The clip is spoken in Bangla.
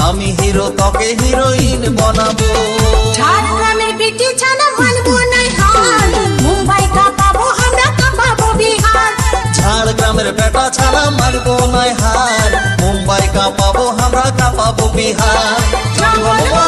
আমি হিরো তোকে হিরোইন বানাবো। ঝাড়গ্রামের বিটি ছানা মানবো না হার, মুম্বাই কাঁপাবো আমরা কাঁপাবো বিহার। ঝাড়গ্রামের বেটা ছাড়া মারবো নাই হার, মুম্বাই কাঁপাবো আমরা কাঁপাবো বিহার। জঙ্গল